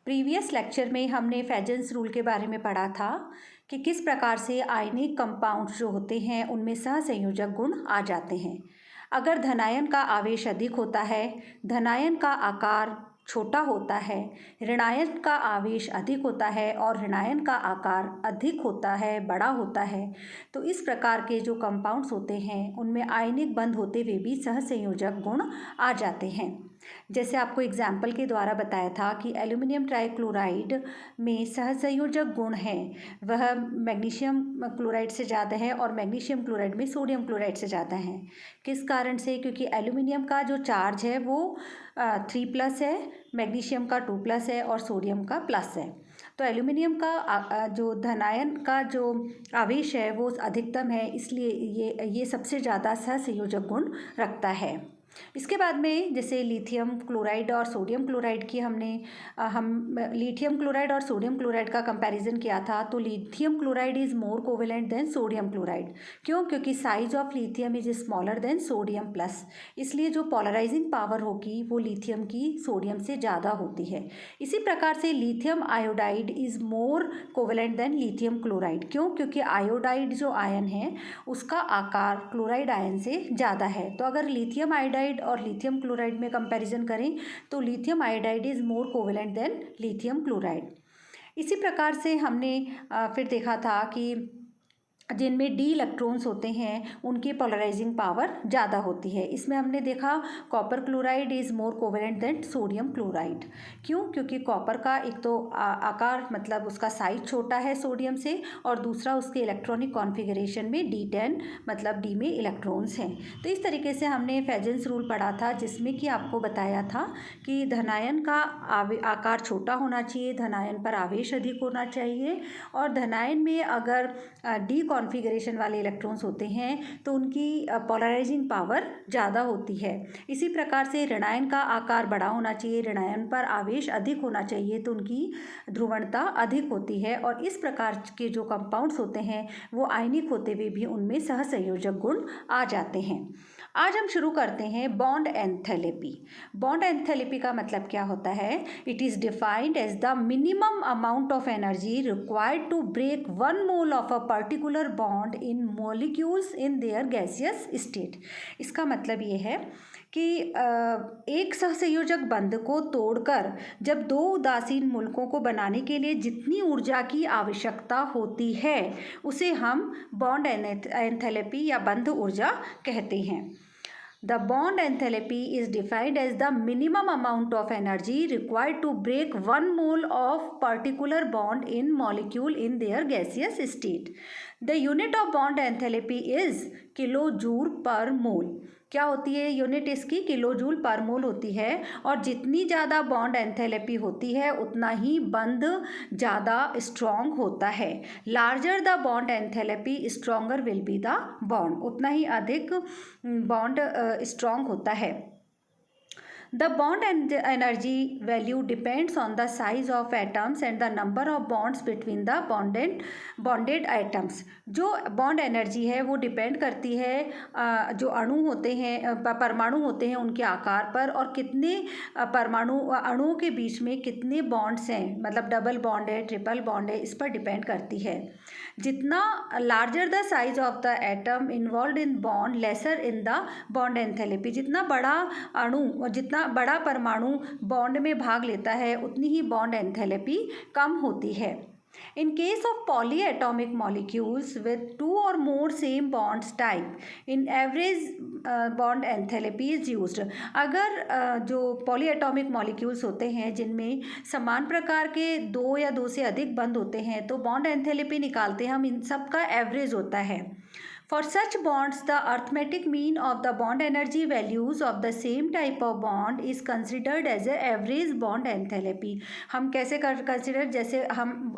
Previous lecture में हमने फेजेंस rule के बारे में पढ़ा था कि किस प्रकार से आयनिक कंपाउंड्स जो होते हैं उनमें सहसंयोजक गुण आ जाते हैं। अगर धनायन का आवेश अधिक होता है, धनायन का आकार छोटा होता है, ऋणायन का आवेश अधिक होता है और ऋणायन का आकार अधिक होता है, बड़ा होता है, तो इस प्रकार के जो कंपाउंड्स होते हैं उनमें आयनिक बंध होते हुए भी सहसंयोजक गुण आ जाते हैं। जैसे आपको एग्जाम्पल के द्वारा बताया था कि एल्यूमिनियम ट्राइक्लोराइड में सहसंयोजक गुण है वह मैग्नीशियम क्लोराइड से ज़्यादा है और मैग्नीशियम क्लोराइड में सोडियम क्लोराइड से ज़्यादा है। किस कारण से? क्योंकि एल्यूमिनियम का जो चार्ज है वो 3+ है, मैग्नीशियम का 2+ है और सोडियम का प्लस है। तो एल्यूमिनियम का जो धनायन का जो आवेश है वो अधिकतम है, इसलिए ये सबसे ज़्यादा सहसंयोजक गुण रखता है। इसके बाद में जैसे लिथियम क्लोराइड और सोडियम क्लोराइड की हम लिथियम क्लोराइड और सोडियम क्लोराइड का कंपैरिजन किया था, तो lithium chloride is more covalent than sodium chloride. क्यों? क्योंकि size of lithium is smaller than sodium plus, इसलिए जो पोलराइजिंग पावर होगी वो लिथियम की सोडियम से ज़्यादा होती है। इसी प्रकार से lithium iodide is more covalent than lithium chloride. क्यों? क्योंकि आयोडाइड जो आयन है उसका आकार क्लोराइड आयन से ज़्यादा है। तो अगर लिथियम आयोडाइड और लिथियम क्लोराइड में कंपैरिजन करें तो lithium iodide is more covalent than lithium chloride. इसी प्रकार से हमने फिर देखा था कि जिनमें डी इलेक्ट्रॉन्स होते हैं उनकी पोलराइजिंग पावर ज़्यादा होती है। इसमें हमने देखा copper chloride is more covalent than sodium chloride. क्यों? क्योंकि कॉपर का एक तो आकार मतलब उसका साइज छोटा है सोडियम से, और दूसरा उसके इलेक्ट्रॉनिक कॉन्फ़िगरेशन में D10 मतलब डी में इलेक्ट्रॉन्स हैं। तो इस तरीके से हमने फेजेंस रूल पढ़ा था जिसमें कि आपको बताया था कि धनायन का आकार छोटा होना चाहिए, धनायन पर आवेश अधिक होना चाहिए, और धनायन में अगर डी कॉन्फ़िगरेशन वाले इलेक्ट्रॉन्स होते हैं तो उनकी पोलराइजिंग पावर ज़्यादा होती है। इसी प्रकार से ऋणायन का आकार बड़ा होना चाहिए, ऋणायन पर आवेश अधिक होना चाहिए, तो उनकी ध्रुवणता अधिक होती है। और इस प्रकार के जो कंपाउंड्स होते हैं वो आयनिक होते हुए भी उनमें सहसंयोजक गुण आ जाते हैं। आज हम शुरू करते हैं बॉन्ड एंथैल्पी। बॉन्ड एंथैल्पी का मतलब क्या होता है? It is defined as the minimum amount of energy required to break 1 mole of a particular bond in molecules in their gaseous state. इसका मतलब ये है कि एक सहसंयोजक बंध को तोड़कर जब दो उदासीन मूलकों को बनाने के लिए जितनी ऊर्जा की आवश्यकता होती है उसे हम बॉन्ड एंथैल्पी या बंध ऊर्जा कहते हैं। The bond enthalpy is defined as the minimum amount of energy required to break 1 mole of particular bond in molecule in their gaseous state. The unit of bond enthalpy is kilojoule per mole. क्या होती है unit इसकी? Kilojoule per मोल होती है। और जितनी ज़्यादा bond enthalpy होती है उतना ही बंध ज़्यादा स्ट्रॉन्ग होता है। Larger the bond enthalpy stronger will be the bond, उतना ही अधिक बॉन्ड स्ट्रॉन्ग होता है। The bond energy value depends on the size of atoms and the number of bonds between the bonded atoms. जो bond energy है वो depend करती है जो अणु होते हैं, परमाणु होते हैं उनके आकार पर, और कितने अणुओं के बीच में कितने बॉन्ड्स हैं, मतलब डबल बॉन्ड है, ट्रिपल बॉन्ड है, इस पर डिपेंड करती है। जितना larger the size of the atom involve in bond lesser in the bond enthalpy. जितना बड़ा अणु, जितना बड़ा परमाणु बॉन्ड में भाग लेता है उतनी ही बॉन्ड एंथैल्पी कम होती है। In case of polyatomic molecules with 2 or more same bonds type, in average bond enthalpy is used. अगर जो polyatomic molecules होते हैं जिनमें समान प्रकार के 2 या 2 से अधिक बंध होते हैं तो bond enthalpy निकालते हैं हम, इन सब का एवरेज होता है। For such bonds, the arithmetic mean of the bond energy values of the same type of bond is considered as a average bond enthalpy. हम कैसे कंसिडर, जैसे हम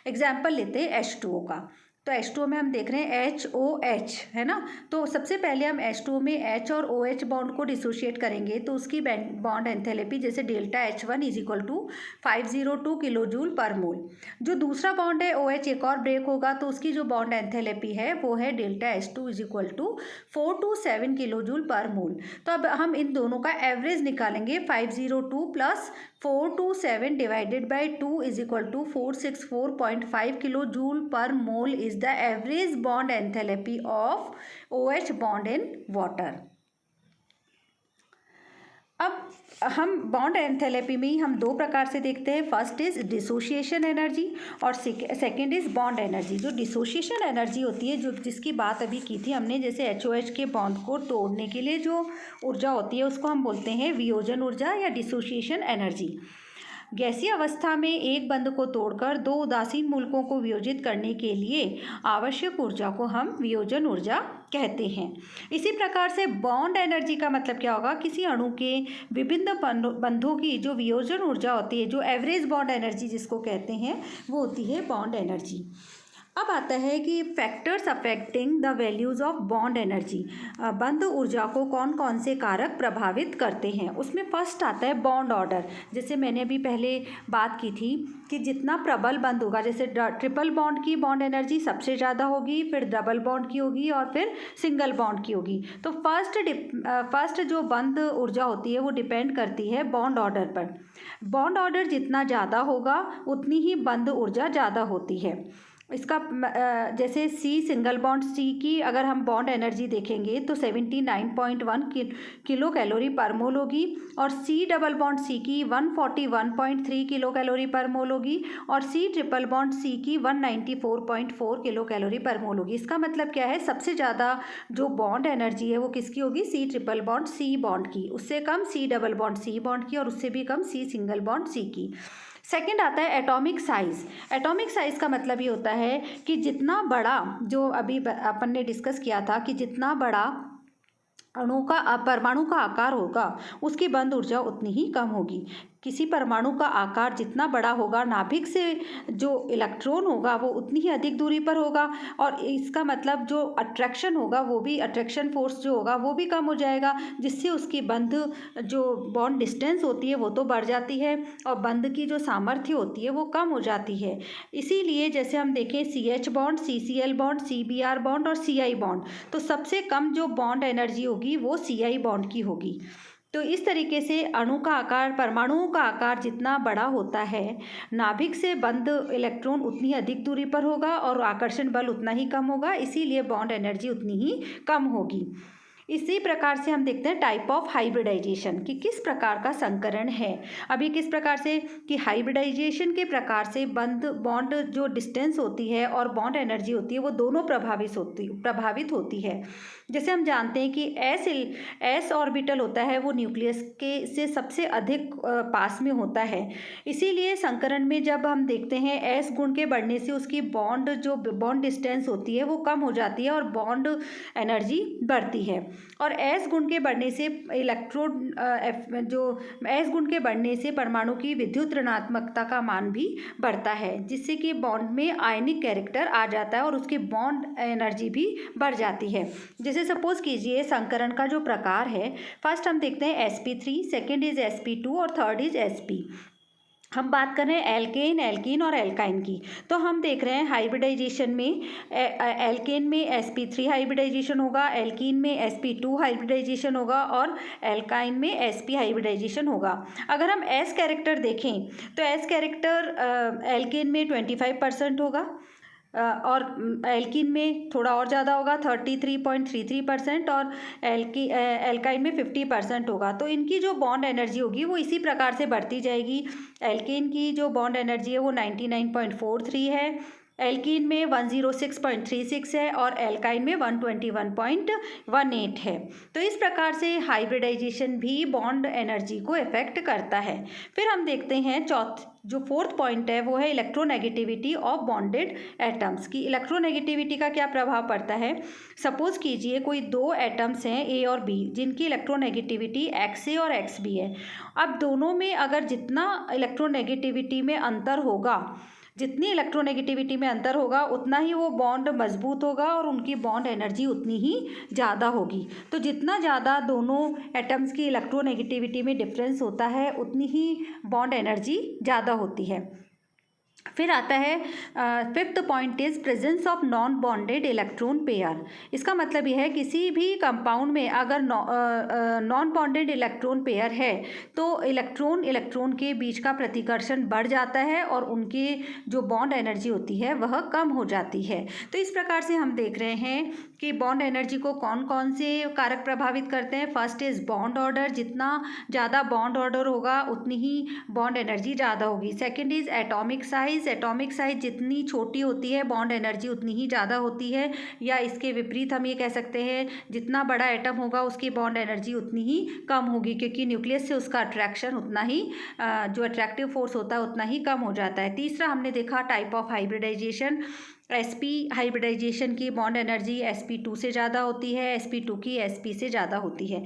एग्जाम्पल लेते हैं H2O का, तो H2O में हम देख रहे हैं HOH है ना, तो सबसे पहले हम H2O में H और OH बॉन्ड को डिसोशिएट करेंगे तो उसकी बॉन्ड एंथैल्पी जैसे delta H1 is equal to 502 kilojoule per mole. जो दूसरा बॉन्ड है OH एक और ब्रेक होगा तो उसकी जो बॉन्ड एंथैल्पी है वो है delta H2 is equal to 427 kilojoule per mole. तो अब हम इन दोनों का एवरेज निकालेंगे, 502 plus 427 divided by 2 is equal to 464.5 kilojoule per mole is the average bond enthalpy of OH bond in water. अब हम बॉन्ड एंथैल्पी में ही हम दो प्रकार से देखते हैं. फर्स्ट इज डिसोसिएशन एनर्जी और सेकेंड इज बॉन्ड एनर्जी. जो डिसोसिएशन एनर्जी होती है, जो जिसकी बात अभी की थी हमने, जैसे HOH के बॉन्ड को तोड़ने के लिए जो ऊर्जा होती है उसको हम बोलते हैं वियोजन ऊर्जा या डिसोसिएशन एनर्जी. गैसीय अवस्था में एक बंध को तोड़कर दो उदासीन मूलकों को वियोजित करने के लिए आवश्यक ऊर्जा को हम वियोजन ऊर्जा कहते हैं. इसी प्रकार से बॉन्ड एनर्जी का मतलब क्या होगा? किसी अणु के विभिन्न बंधों की जो वियोजन ऊर्जा होती है, जो एवरेज बॉन्ड एनर्जी जिसको कहते हैं, वो होती है बॉन्ड एनर्जी. अब आता है कि factors affecting the values of bond energy. बंध ऊर्जा को कौन कौन से कारक प्रभावित करते हैं? उसमें फर्स्ट आता है बॉन्ड ऑर्डर. जैसे मैंने अभी पहले बात की थी कि जितना प्रबल बंध होगा, जैसे ट्रिपल बॉन्ड की बॉन्ड एनर्जी सबसे ज़्यादा होगी, फिर डबल बॉन्ड की होगी और फिर सिंगल बॉन्ड की होगी. तो फर्स्ट जो बंध ऊर्जा होती है वो डिपेंड करती है बॉन्ड ऑर्डर पर. बॉन्ड ऑर्डर जितना ज़्यादा होगा उतनी ही बंध ऊर्जा ज़्यादा होती है. इसका जैसे C सिंगल बॉन्ड C की अगर हम बॉन्ड एनर्जी देखेंगे तो 79.1 किलो कैलोरी पर मोल होगी और C डबल बॉन्ड C की 141.3 किलो कैलोरी पर मोल होगी और C ट्रिपल बॉन्ड C की 194.4 किलो कैलोरी पर मोल होगी. इसका मतलब क्या है? सबसे ज़्यादा जो बॉन्ड एनर्जी है वो किसकी होगी? C triple bond C bond की, उससे कम C double bond C bond की और उससे भी कम C सिंगल बॉन्ड C की. सेकेंड आता है एटॉमिक साइज़. एटॉमिक साइज़ का मतलब ये होता है कि जितना बड़ा, जो अभी अपन ने डिस्कस किया था कि जितना बड़ा परमाणु का आकार होगा उसकी बंध ऊर्जा उतनी ही कम होगी. किसी परमाणु का आकार जितना बड़ा होगा, नाभिक से जो इलेक्ट्रॉन होगा वो उतनी ही अधिक दूरी पर होगा और इसका मतलब जो अट्रैक्शन होगा वो भी, अट्रैक्शन फोर्स जो होगा वो भी कम हो जाएगा, जिससे उसकी बंध जो बॉन्ड डिस्टेंस होती है वो तो बढ़ जाती है और बंध की जो सामर्थ्य होती है वो कम हो जाती है. इसीलिए जैसे हम देखें CH bond, CCl bond, CBr bond और CI बॉन्ड, तो सबसे कम जो बॉन्ड एनर्जी होगी वो CI बॉन्ड की होगी. तो इस तरीके से अणु का आकार, परमाणुओं का आकार जितना बड़ा होता है, नाभिक से बंध इलेक्ट्रॉन उतनी अधिक दूरी पर होगा और आकर्षण बल उतना ही कम होगा, इसीलिए बॉन्ड एनर्जी उतनी ही कम होगी. इसी प्रकार से हम देखते हैं टाइप ऑफ हाइब्रिडाइजेशन, कि किस प्रकार का संकरण है. अभी किस प्रकार से कि हाइब्रिडाइजेशन के प्रकार से बॉन्ड जो डिस्टेंस होती है और बॉन्ड एनर्जी होती है वो दोनों प्रभावित होती है. जैसे हम जानते हैं कि एस ऑर्बिटल होता है वो न्यूक्लियस के से सबसे अधिक पास में होता है. इसीलिए संकरण में जब हम देखते हैं एस गुण के बढ़ने से उसकी बॉन्ड डिस्टेंस होती है वो कम हो जाती है और बॉन्ड एनर्जी बढ़ती है. और एस गुण के बढ़ने से एस गुण के बढ़ने से परमाणु की विद्युत ऋणात्मकता का मान भी बढ़ता है, जिससे कि बॉन्ड में आयनिक कैरेक्टर आ जाता है और उसकी बॉन्ड एनर्जी भी बढ़ जाती है. जैसे सपोज कीजिए संकरण का जो प्रकार है, फर्स्ट हम देखते हैं sp3, सेकेंड इज sp2 और थर्ड इज sp. हम बात कर रहे हैं एल्केन, एल्कीन और एल्काइन की. तो हम देख रहे हैं हाइब्रिडाइजेशन में एल्केन में sp3 हाइब्रिडाइजेशन होगा, एल्कीन में sp2 हाइब्रिडाइजेशन होगा और एल्काइन में sp हाइब्रिडाइजेशन होगा. अगर हम S कैरेक्टर देखें तो S कैरेक्टर एल्केन में 25% होगा और एल्कीन में थोड़ा और ज़्यादा होगा 33.33% और एल्काइन में 50% होगा. तो इनकी जो बॉन्ड एनर्जी होगी वो इसी प्रकार से बढ़ती जाएगी. एल्कीन की जो बॉन्ड एनर्जी है वो 99.43 है, एल्कीन में 106.36 है और एल्काइन में 121.18 है. तो इस प्रकार से हाइब्रिडाइजेशन भी बॉन्ड एनर्जी को इफेक्ट करता है. फिर हम देखते हैं जो फोर्थ पॉइंट है वो है इलेक्ट्रोनेगेटिविटी ऑफ बॉन्डेड एटम्स की. इलेक्ट्रोनेगेटिविटी का क्या प्रभाव पड़ता है? सपोज कीजिए कोई दो एटम्स हैं A और B जिनकी इलेक्ट्रोनेगेटिविटी XA और XB है. अब दोनों में अगर जितना इलेक्ट्रोनेगेटिविटी में अंतर होगा, जितनी इलेक्ट्रोनेगेटिविटी में अंतर होगा उतना ही वो बॉन्ड मजबूत होगा और उनकी बॉन्ड एनर्जी उतनी ही ज़्यादा होगी. तो जितना ज़्यादा दोनों एटम्स की इलेक्ट्रोनेगेटिविटी में डिफरेंस होता है उतनी ही बॉन्ड एनर्जी ज़्यादा होती है. फिर आता है fifth point is presence of non bonded electron pair. इसका मतलब यह है किसी भी कंपाउंड में अगर नॉन बॉन्डेड इलेक्ट्रॉन पेयर है तो इलेक्ट्रॉन के बीच का प्रतिकर्षण बढ़ जाता है और उनकी जो बॉन्ड एनर्जी होती है वह कम हो जाती है। तो इस प्रकार से हम देख रहे हैं कि बॉन्ड एनर्जी को कौन कौन से कारक प्रभावित करते हैं। फर्स्ट इज बॉन्ड ऑर्डर, जितना ज़्यादा बॉन्ड ऑर्डर होगा उतनी ही बॉन्ड एनर्जी ज़्यादा होगी। सेकंड इज एटॉमिक साइज जितनी छोटी होती है बॉन्ड एनर्जी उतनी ही ज़्यादा होती है, या इसके विपरीत हम ये कह सकते हैं जितना बड़ा एटम होगा उसकी बॉन्ड एनर्जी उतनी ही कम होगी, क्योंकि न्यूक्लियस से उसका अट्रैक्शन उतना ही जो अट्रैक्टिव फोर्स होता है उतना ही कम हो जाता है। तीसरा हमने देखा type of hybridization. sp hybridization की बॉन्ड एनर्जी sp2 से ज़्यादा होती है, sp2 की sp से ज़्यादा होती है।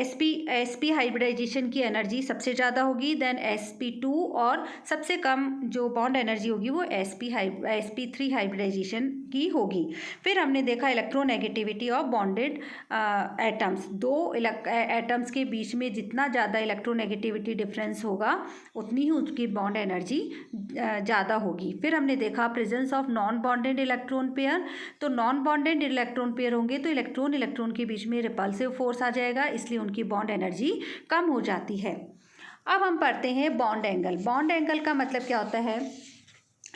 sp हाइब्रिडाइजेशन की एनर्जी सबसे ज़्यादा होगी, देन sp2, और सबसे कम जो बॉन्ड एनर्जी होगी वो sp3 हाइब्रिडाइजेशन की होगी। फिर हमने देखा इलेक्ट्रोनेगेटिविटी ऑफ बॉन्डेड एटम्स। दो एटम्स के बीच में जितना ज़्यादा इलेक्ट्रोनेगेटिविटी डिफरेंस होगा उतनी ही उसकी बॉन्ड एनर्जी ज़्यादा होगी। फिर हमने देखा presence of non bonded electron pair. तो नॉन बॉन्डेड इलेक्ट्रॉन पेयर होंगे तो इलेक्ट्रॉन के बीच में रिपल्सिव फोर्स आ जाएगा, इसलिए उनकी बॉन्ड एनर्जी कम हो जाती है। अब हम पढ़ते हैं बॉन्ड एंगल। बॉन्ड एंगल का मतलब क्या होता है,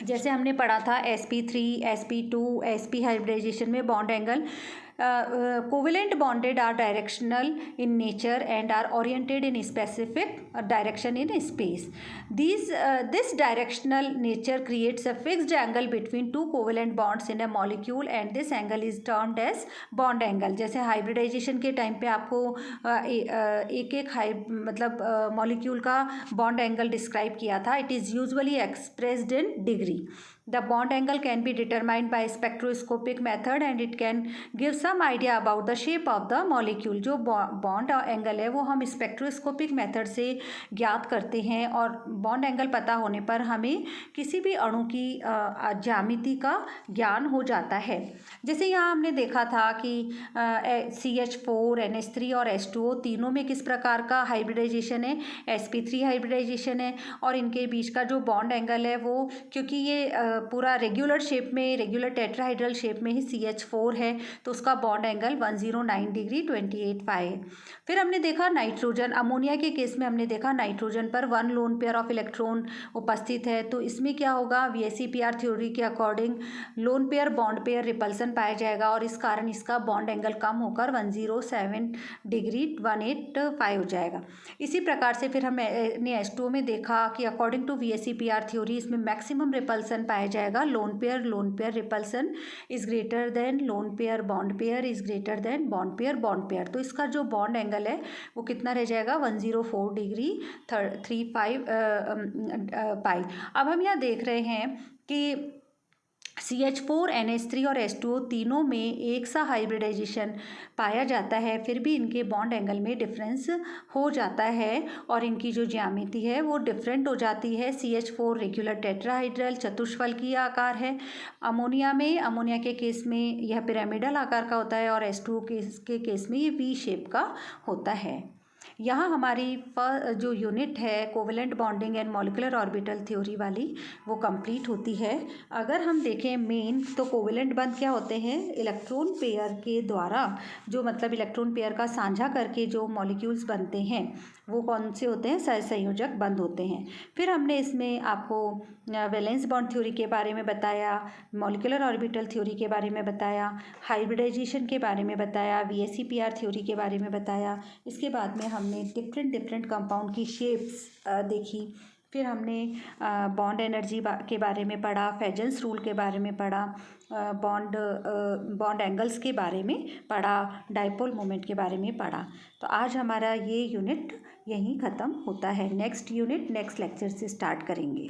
जैसे हमने पढ़ा था sp3, sp2, sp हाइब्रिडाइजेशन में bond angle covalent bonded are directional in nature and are oriented in specific direction in space. This directional nature creates a fixed angle between two covalent bonds in a molecule and this angle is termed as bond angle. जैसे hybridization के time पे आपको मतलब molecule का bond angle describe किया था। It is usually expressed in degree. The bond angle can be determined by spectroscopic method and it can give some idea about the shape of the molecule। जो bond angle है वो हम spectroscopic method से ज्ञात करते हैं, और bond angle पता होने पर हमें किसी भी अणु की ज्यामिति का ज्ञान हो जाता है। जैसे यहाँ हमने देखा था कि CH4, NH3 और H2O तीनों में किस प्रकार का हाइब्रिडाइजेशन है, sp3 हाइब्रिडाइजेशन है, और इनके बीच का जो बॉन्ड एंगल है वो, क्योंकि ये पूरा रेगुलर शेप में, रेगुलर टेट्राहाइड्रल शेप में ही CH4 है तो उसका बॉन्ड एंगल 109 डिग्री 28 पाई है। फिर हमने देखा नाइट्रोजन, अमोनिया के केस में हमने देखा नाइट्रोजन पर 1 लोन पेयर ऑफ इलेक्ट्रॉन उपस्थित है, तो इसमें क्या होगा, VSEPR थ्योरी के according lone pair bond pair repulsion पाया जाएगा और इस कारण इसका बॉन्ड एंगल कम होकर 107 डिग्री 185 हो जाएगा। इसी प्रकार से फिर हमने H2O में देखा कि अकॉर्डिंग टू VSEPR थ्योरी इसमें मैक्सिमम रिपल्सन पाया जाएगा। Lone pair repulsion is greater than lone pair bond pair is greater than bond pair. तो इसका जो बॉन्ड एंगल है वो कितना रह जाएगा, 104 डिग्री 35 पाई। अब हम यहाँ देख रहे हैं कि CH4, NH3 और H2O तीनों में एक सा हाइब्रिडाइजेशन पाया जाता है, फिर भी इनके बॉन्ड एंगल में डिफरेंस हो जाता है और इनकी जो ज्यामिति है वो डिफरेंट हो जाती है। CH4 रेगुलर टेट्राहाइड्रल चतुष्फलकीय आकार है। अमोनिया के केस में यह पिरामिडल आकार का होता है और H2O के केस में ये V शेप का होता है। यहाँ हमारी जो यूनिट है covalent bonding and molecular orbital theory वाली वो कंप्लीट होती है। अगर हम देखें मेन, तो कोवेलेंट बंध क्या होते हैं, इलेक्ट्रॉन पेयर के द्वारा जो मतलब इलेक्ट्रॉन पेयर का साझा करके जो मॉलिक्यूल्स बनते हैं वो कौन से होते हैं, सहसंयोजक बंध होते हैं। फिर हमने इसमें आपको वैलेंस बॉन्ड थ्योरी के बारे में बताया, मॉलिक्यूलर ऑर्बिटल थ्योरी के बारे में बताया, हाइब्रिडाइजेशन के बारे में बताया, VSEPR थ्योरी के बारे में बताया। इसके बाद में हमने डिफरेंट कंपाउंड की शेप्स देखी। फिर हमने बॉन्ड एनर्जी के बारे में पढ़ा, फेजेंस रूल के बारे में पढ़ा, बॉन्ड एंगल्स के बारे में पढ़ा, डाइपोल मोमेंट के बारे में पढ़ा। तो आज हमारा ये यूनिट यहीं ख़त्म होता है। नेक्स्ट यूनिट नेक्स्ट लेक्चर से स्टार्ट करेंगे।